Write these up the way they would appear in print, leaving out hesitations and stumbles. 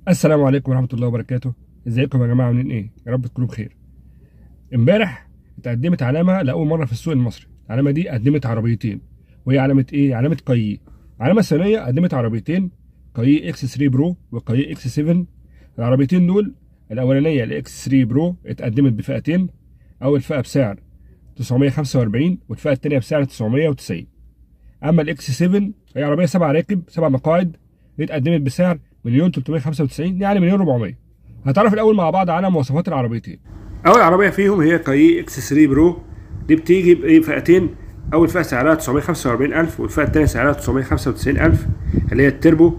السلام عليكم ورحمة الله وبركاته. ازيكم يا جماعة، عاملين ايه؟ يا رب تكونوا بخير. امبارح اتقدمت علامة لأول مرة في السوق المصري. العلامة دي قدمت عربيتين، وهي علامة ايه؟ علامة كايي. العلامة الثانية قدمت عربيتين، كايي اكس 3 برو وكايي اكس 7. العربيتين دول الأولانية الاكس 3 برو اتقدمت بفئتين، أول فئة بسعر 945 والفئة التانية بسعر 990. أما الاكس 7 هي عربية 7 راكب 7 مقاعد، دي اتقدمت بسعر 1.395، يعني 1.400,000. هنتعرف الاول مع بعض على مواصفات العربيتين. اول عربيه فيهم هي كايي اكس 3 برو، دي بتيجي بفئتين. اول فئه سعرها 945,000 والفئه الثانيه سعرها 995,000 اللي هي التربو.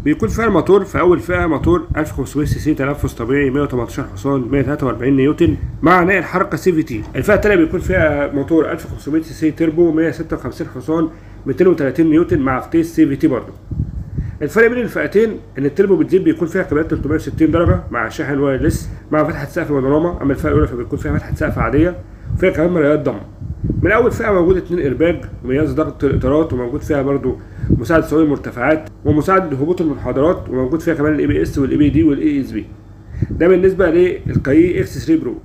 بيكون فيها الموتور في اول فئه موتور 1500 سي سي تنفس طبيعي 118 حصان 143 نيوتن مع نقل حركه سي في تي. الفئه الثانيه بيكون فيها موتور 1500 سي سي تربو 156 حصان 230 نيوتن مع فتيس سي في تي برضه. الفرق بين الفئتين ان التربو بتزيد بيكون فيها كاميرات 360 درجه مع شاحن وايرلس مع فتحه سقف بانوراما، اما الفئه الاولى فبيكون فيها فتحه سقف عاديه وفيها كمان مرايات ضم. من اول فئه موجود 2 ايرباج ومياس ضغط الاطارات، وموجود فيها برضو مساعد سواق المرتفعات ومساعد هبوط المنحدرات، وموجود فيها كمان الاي بي اس والاي بي دي والاي اس بي. ده بالنسبه للكايي اكس 3 برو.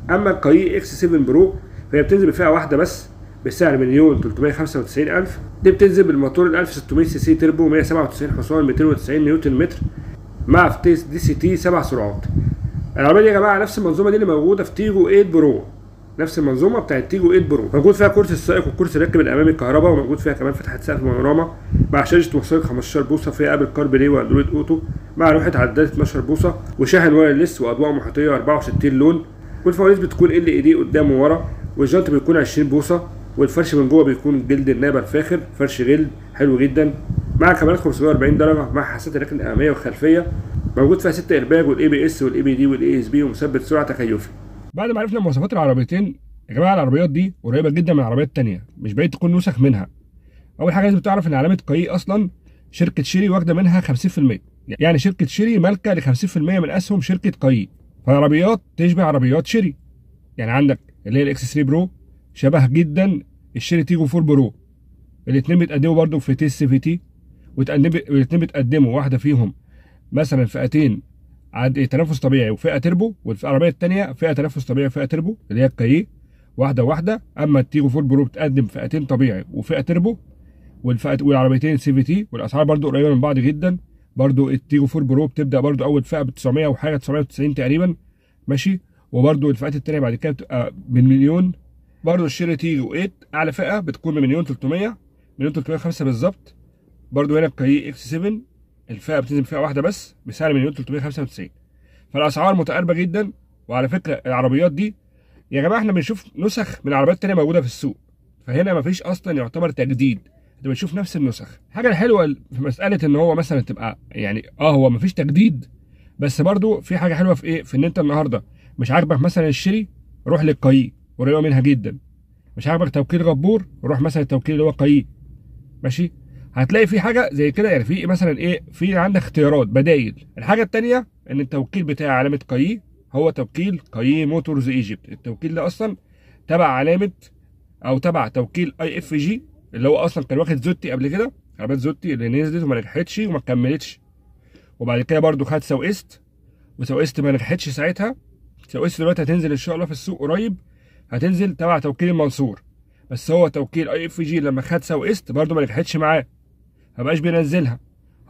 اما الكايي اكس 7 برو فهي بتنزل بفئه واحده بس بسعر 1,395,000. دي بتنزل بالموتور ال 1600 سي سي تربو 197 حصان 290 نيوتن متر مع فتيس دي سي تي 7 سرعات. العربيه دي يا جماعه نفس المنظومه دي اللي موجوده في تيجو 8 برو، نفس المنظومه بتاعت تيجو 8 برو. موجود فيها كرسي السائق والكرسي الراكب الامامي الكهرباء، وموجود فيها كمان فتحه سقف بانوراما مع شاشه وسائل 15 بوصه فيها ابل كار بلاي واندرويد اوتو مع لوحه عداد 12 بوصه وشاحن وايرلس واضواء محيطيه 64 لون. والفوانيس بتكون ال اي دي قدام وورا، والجنط بيكون 20 بوصه، والفرش من جوه بيكون جلد النابه الفاخر، فرش جلد حلو جدا مع كاميرات 540 درجه مع حساسات الركن الاماميه والخلفيه. موجود فيها 6 ايرباج والاي بي اس والاي بي دي والاي اس بي ومثبت سرعه تكيفي. بعد ما عرفنا مواصفات العربيتين يا جماعه، العربيات دي قريبه جدا من العربيات الثانيه، مش بعيد تكون نسخ منها. اول حاجه لازم تعرف ان علامه كايي اصلا شركه شيري واخده منها 50%، يعني شركه شيري مالكه ل 50% من اسهم شركه كايي، فالعربيات تشبه عربيات شيري. يعني عندك اللي هي الاكس 3 برو شبه جدا الشيري تيجو 4 برو. الاثنين بيتقدموا برضه في تي سي في تي، والاثنين بيتقدموا واحده فيهم مثلا فئتين تنفس طبيعي وفئه تربو، والعربيه الثانيه فئه تنفس طبيعي وفئه تربو اللي هي الكايي واحده واحده. اما التيجو 4 برو بتقدم فئتين طبيعي وفئه تربو والعربيتين سي في تي، والاسعار برضه قريبه من بعض جدا. برضه التيجو 4 برو بتبدا برضه اول فئه ب 900 وحاجه 990 تقريبا ماشي، وبرضه الفئات الثانيه بعد كده بتبقى بالمليون. برضه الشيري تيجو 8 اعلى فئه بتكون ب 1,300,000 1,305 بالظبط. برضه هنا الكايي اكس 7 الفئه بتنزل فئه واحده بس بسعر 1,395,000. فالاسعار متقاربه جدا. وعلى فكره العربيات دي يا جماعه احنا بنشوف نسخ من العربيات الثانيه موجوده في السوق، فهنا مفيش اصلا يعتبر تجديد، انت بتشوف نفس النسخ. الحاجه الحلوه في مساله ان هو مثلا تبقى يعني هو مفيش تجديد، بس برضه في حاجه حلوه في ايه؟ في ان انت النهارده مش عاجبك مثلا الشيري روح للكايي قريبه منها جدا، مش عاجبك توكيل غبور روح مثلا التوكيل اللي هو كايي ماشي. هتلاقي في حاجه زي كده، يعني في مثلا ايه، في عندك اختيارات بدايل. الحاجه الثانيه ان التوكيل بتاع علامه كايي هو توكيل كايي موتورز ايجيبت. التوكيل ده اصلا تبع علامه او تبع توكيل اي اف جي اللي هو اصلا كان واخد زوتي قبل كده، عربيات زوتي اللي نزلت وما نجحتش وما كملتش، وبعد كده برده خد سويست وسويست ما نجحتش ساعتها. سويست دلوقتي هتنزل ان شاء الله في السوق قريب، هتنزل تبع توكيل المنصور، بس هو توكيل اي اف جي لما خد سويست برده ما نجحتش معاه مبقاش بينزلها.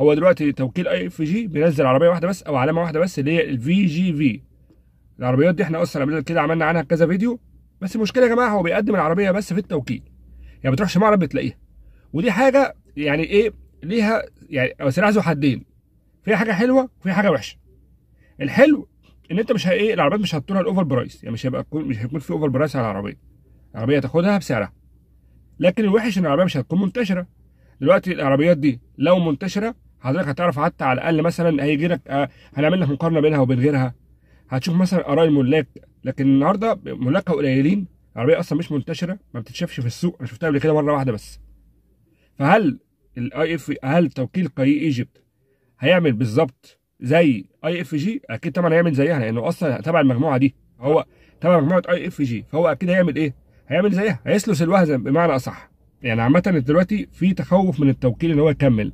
هو دلوقتي توكيل اي اف جي بينزل عربيه واحده بس او علامه واحده بس اللي هي الفي جي في. العربيات دي احنا اصلا قبل كده عملنا عنها كذا فيديو، بس المشكله يا جماعه هو بيقدم العربيه بس في التوكيل، يعني ما بتروحش معرض بتلاقيها. ودي حاجه يعني ايه ليها، يعني سلاح ذو حدين، فيها حاجه حلوه وفيها حاجه وحشه. الحلو ان انت مش ايه العربيات مش هتطولها الاوفر برايس، يعني مش هيكون في اوفر برايس على العربيه تاخدها بسعرها. لكن الوحش ان العربيه مش هتكون منتشره. دلوقتي العربيات دي لو منتشره حضرتك هتعرف حتى على الاقل مثلا هيجي لك هنعمل لك مقارنه بينها وبين غيرها، هتشوف مثلا اراء الملاك. لكن النهارده ملاكها قليلين، العربيه اصلا مش منتشره ما بتتشافش في السوق، انا شفتها قبل كده مره واحده بس. فهل هل توكيل كايي ايجيبت هيعمل بالظبط زي اي اف جي؟ اكيد طبعا هيعمل زيها لانه اصلا تبع المجموعه دي، هو تبع مجموعه اي اف جي، فهو اكيد هيعمل ايه؟ هيعمل زيها، هيسلس الوهزه بمعنى اصح. يعني عامه دلوقتي في تخوف من التوكيل ان هو يكمل،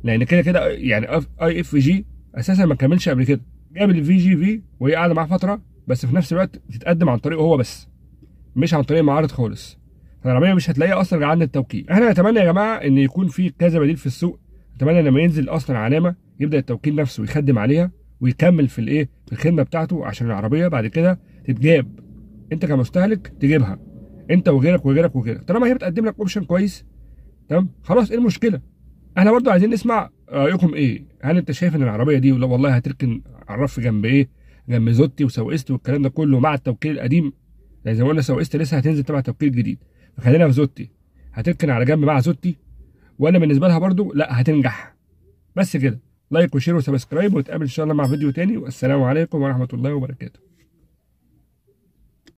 لان كده كده يعني اي اف جي اساسا ما كملش قبل كده، جاب الفي جي في وهي قاعده معاه فتره، بس في نفس الوقت بتتقدم عن طريقه هو بس، مش عن طريق المعارض خالص. فالعربيه مش هتلاقيها اصلا غير عند التوكيل. احنا نتمنى يا جماعه ان يكون في كذا بديل في السوق. نتمنى لما ينزل اصلا علامه يبدا التوكيل نفسه يخدم عليها ويكمل في الايه، في الخدمه بتاعته، عشان العربيه بعد كده تتجاب انت كمستهلك تجيبها انت وغيرك وغيرك وغيرك، طالما هي بتقدم لك اوبشن كويس. تمام خلاص، ايه المشكله؟ احنا برضو عايزين نسمع رايكم ايه. هل انت شايف ان العربيه دي والله هتركن على الرف جنب ايه، جنب زوتي وسوقستي والكلام ده كله مع التوكيل القديم؟ يعني زي ما قلنا سوقستي لسه هتنزل تبع توكيل جديد، فخلينا في زوتي. هتركن على جنب مع زوتي، ولا بالنسبه لها برضو لا هتنجح؟ بس كده، لايك وشير وسبسكرايب، ونتقابل ان شاء الله مع فيديو تاني، والسلام عليكم ورحمه الله وبركاته.